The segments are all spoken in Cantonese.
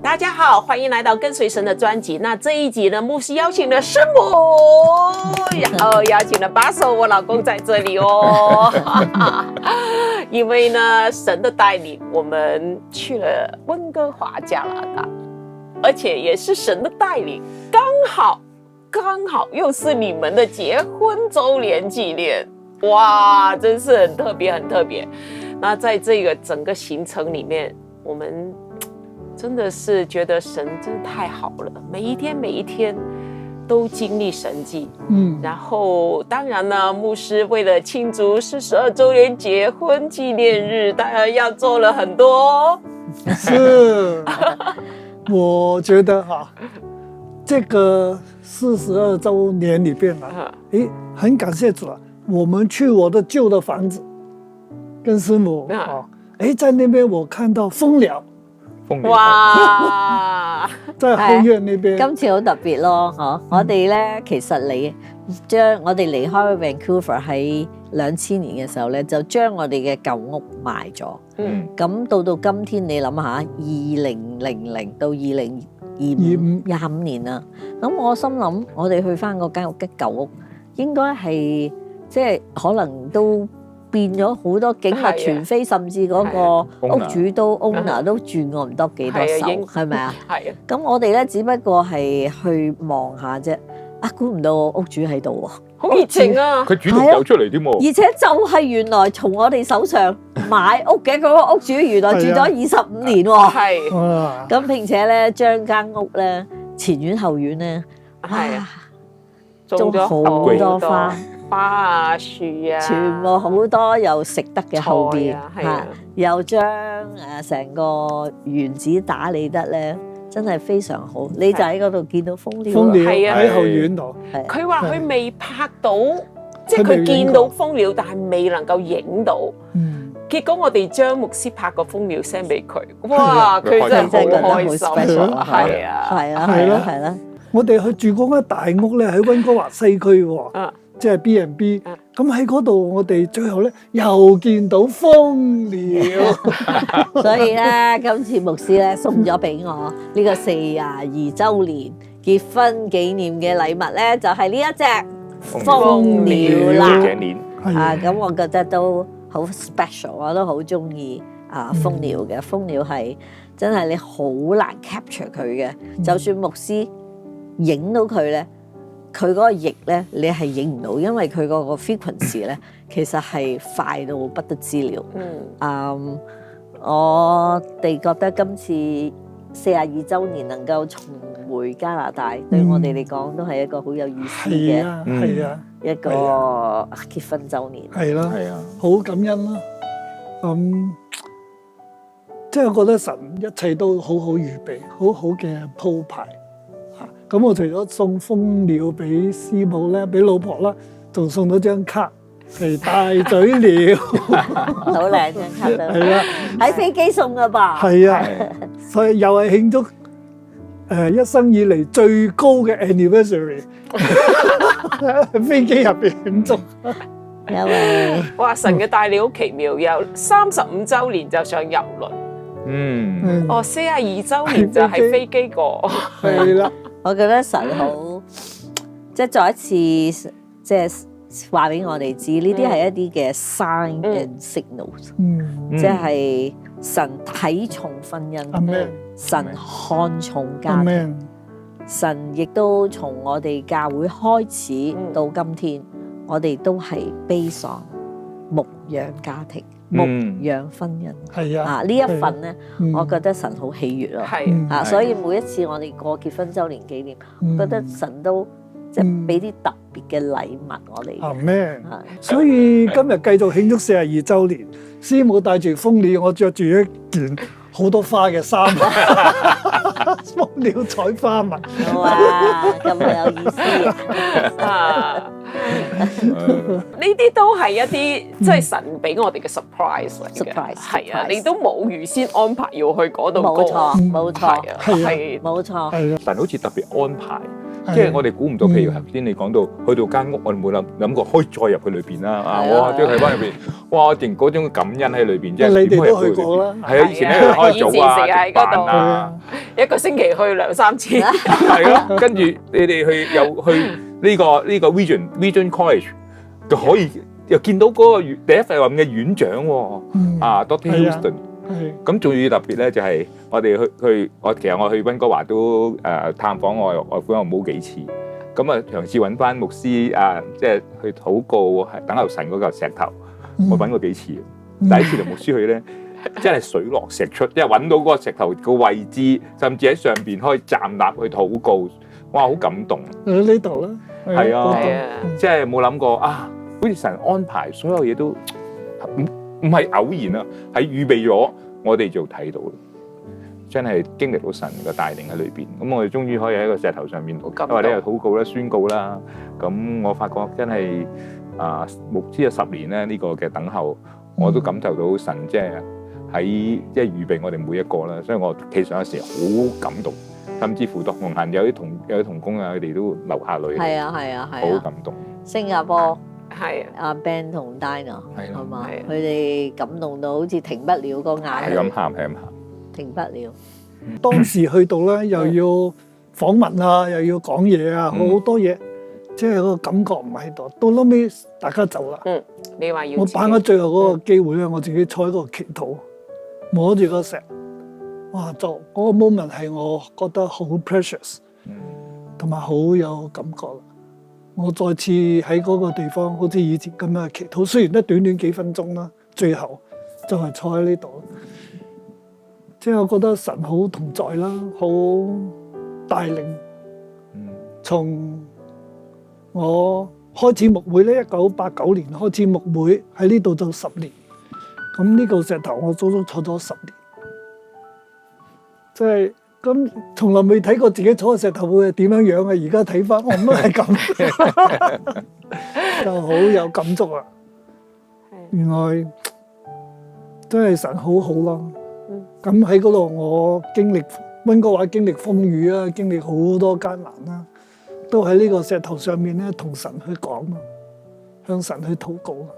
大家好，欢迎来到跟随神的专辑。那这一集呢，牧师邀请了师母，然后邀请了巴手，我老公在这里哦。因为呢，神的带领，我们去了温哥华、加拿大，而且也是神的带领，刚好又是你们的结婚周年纪念，哇，真是很特别，很特别。那在这个整个行程里面，我们真的是觉得神真的太好了，每一天都经历神迹。然后当然呢，牧师为了庆祝42周年结婚纪念日，当然要做了很多。是，我觉得这个42周年里边很感谢主啊，我们去我的旧的房子，跟師母在那邊我看到蜂鳥，哇！在後院那邊。今次好特別咯，我哋咧其實我哋離開 Vancouver 喺2000年嘅時候咧，就將我哋嘅舊屋賣咗。咁到今天你諗下，2000到25年啦。咁我心諗，我哋去翻嗰間舊屋，應該係即係可能都變咗好多景物全非，甚至嗰個屋主都 owner 都轉過唔多幾多手，係咪啊？係啊。咁我哋咧只不過係去望下啫，估唔到屋主喺度喎，好熱情啊！佢主動走出嚟添喎，而且就係原來從我哋手上買屋嘅嗰個屋主，原來住咗25年喎。係。咁並且咧將間屋咧前院後院咧，種咗好多花啊樹啊，全部好多又食得嘅後邊又將成個園子打理得咧，真係非常好。你就喺嗰度見到蜂鳥喺後院度。佢話佢未拍到，即係佢見到蜂鳥，但係未能夠影到。結果我哋將牧師拍個蜂鳥 send 俾佢，哇！佢真係好開心，係啦。我哋去住嗰間大屋咧，喺溫哥華西區喎。即係 B&B， 咁喺嗰度我哋最後咧又見到蜂鳥，所以咧今次牧師咧送咗俾我呢個42週年結婚紀念嘅禮物咧，就係呢一隻蜂鳥啦。咁我覺得都好 special， 我都好中意蜂鳥嘅。蜂鳥係真係你好難 capture 佢嘅，就算牧師影到佢咧。佢嗰個翼咧，你係影唔到，因為佢嗰個 frequency 咧，其實係快到不得之了。我哋覺得今次42週年能夠重回加拿大，對我哋嚟講都係一個好有意思嘅一個結婚週年。係啦，好感恩啦。即係我覺得神一切都好好預備，好好嘅鋪排。咁我除咗送蜂鳥俾師母咧，俾老婆啦，仲送咗張卡係大嘴鳥，好靚張卡都係啊，喺飛機送噶噃，係啊，所以又係慶祝一生以嚟最高嘅 anniversary， 喺飛機入邊慶祝。因為哇，神嘅帶領好奇妙，有35週年就上郵輪，42週年就係飛機過，係啦。我覺得神好，即係再一次，即係話俾我哋知，呢啲係一啲嘅 sign and signals，即係神睇重婚姻，神看重家庭，神亦都從我哋教會開始到今天，我哋都係based on牧養家庭。牧養婚姻係呢一份咧，我覺得神好喜悅咯。所以每一次我哋過結婚週年紀念，覺得神都即係俾啲特別嘅禮物我哋。所以今日繼續慶祝42週年，師母帶住蜂鳥，我着住一件好多花嘅衫，蜂鳥採花紋。哇，咁有意思啊！呢啲都係一啲即係神俾我哋嘅 surprise 嚟嘅，係啊，你都冇預先安排要去嗰度過，冇錯，係冇錯。神好似特別安排，即係我哋估唔到，譬如頭先你講到去到間屋，我哋冇諗過可以再入去裏邊啦。哇！即係睇翻入邊，哇！定嗰種感恩喺裏邊，即係你哋都去過啦，係啊，以前咧開早啊，食飯啊，一個星期去2-3次。係咯，跟住你哋又去呢個 Region College， 就可以又見到嗰個第一份嘅院長喎，Dr. Houston。咁仲要特別咧，就係我哋其實我去溫哥華都探訪我外父外母幾次，咁啊嘗試揾翻牧師即係去禱告，等候神嗰嚿石頭，我揾過幾次。第一次同牧師去咧，真係水落石出，即係揾到嗰個石頭個位置，甚至喺上邊可以站立去禱告，哇！好感動。喺呢度啦，係啊，即係冇諗過啊，好似神安排所有嘢都唔係偶然啊，係預備咗我哋就睇到，真係經歷到神嘅帶領喺裏邊。咁我哋終於可以喺個石頭上面，因為你又禱告啦、宣告啦。咁我發覺真係牧師有10年咧，呢個嘅等候，我都感受到神即係喺即係預備我哋每一個啦。所以我企上嗰時好感動，甚至乎同行有啲同工啊，佢哋都流下淚。係啊，好感動。新加坡。係阿 Ben 同 Dinah 係嘛？係佢哋感動到好似停不了個眼，係咁喊，停不了。當時去到咧，又要訪問啊，又要講嘢啊，好多嘢，即係個感覺唔喺度。到撈尾大家走啦。你話要我把握最後嗰個機會咧，我自己坐喺個祈禱，摸住個石，哇！就嗰個 moment 係我覺得好 precious，同埋好有感覺。我再次喺嗰個地方，好似以前咁樣祈禱，雖然都短短幾分鐘啦，最後就係坐喺呢度，即係我覺得神好同在啦，好帶領。從我開始牧會咧，1989年開始牧會喺呢度就10年，咁呢個石頭我足足坐咗10年，即係。咁從來未睇過自己坐喺石頭會係點樣樣啊！而家睇翻，我唔係咁，就好有感觸啊！原來真係神好好咯。咁喺嗰度我經歷溫哥華經歷風雨啊，經歷好多艱難啦，都喺呢個石頭上面咧同神去講啊，向神去禱告啊。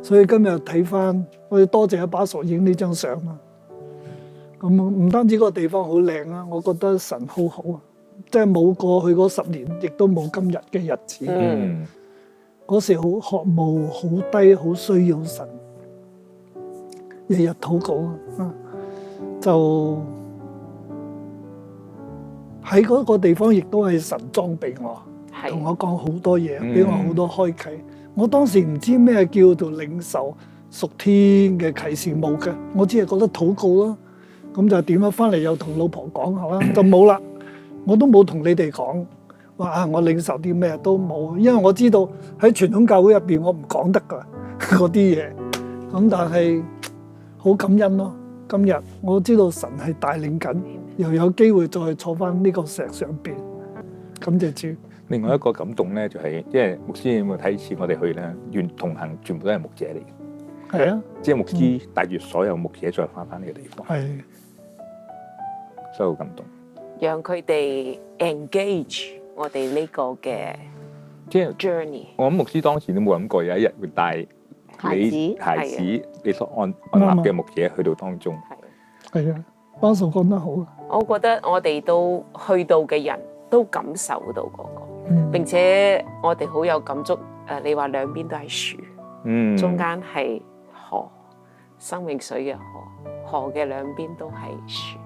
所以今日睇翻，我要多謝阿巴叔影呢張相啊！咁唔單止嗰個地方好靚啊，我覺得神好好啊，即係冇過去嗰10年，亦都冇今日嘅日子。嗰時好渴慕、好低、好需要神，日日禱告啊，就喺嗰個地方，亦都係神裝備我，同我講好多嘢，俾我好多開啟。我當時唔知咩叫做領受屬天嘅啟示，冇嘅，我只係覺得禱告啦。咁就點樣翻嚟又同老婆講下啦，就冇啦。我都冇同你哋講話我領受啲咩都冇，因為我知道喺傳統教會入邊我唔講得噶嗰啲嘢。咁但係好感恩咯，今日我知道神係帶領緊，又有機會再坐翻呢個石上邊。感謝主。另外一個感動咧，就係即係牧師有冇睇次我哋去咧，願同行全部都係牧者嚟嘅。係啊，即係牧師帶住所有牧者再翻呢個地方。係。所以好感動，讓佢哋 engage 我哋呢個嘅即係 journey。我諗牧師當時都冇諗過有一日會帶你孩子你所按立嘅牧者去到當中。係啊，巴叔講得好啊！我覺得我哋都去到嘅人都感受到嗰個，並且我哋好有感觸。你話兩邊都係樹，中間係河，生命水嘅河，河嘅兩邊都係樹。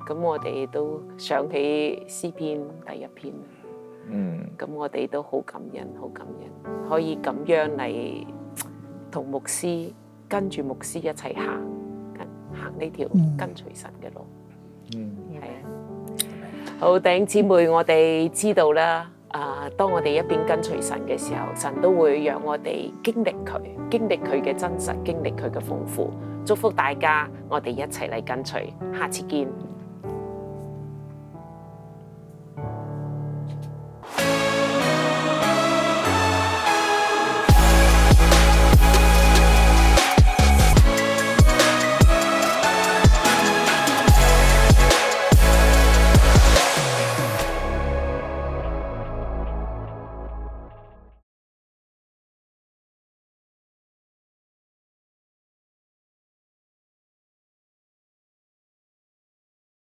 咁我哋都想起詩篇第1篇，咁我哋都好感恩，好感恩，可以咁樣嚟同牧師跟住牧師一齊行呢條跟隨神嘅路。係啊，好，弟兄姊妹，我哋知道啦，當我哋一邊跟隨神嘅時候，神都會讓我哋經歷佢嘅真實，經歷佢嘅豐富。祝福大家，我哋一齊嚟跟隨，下次見。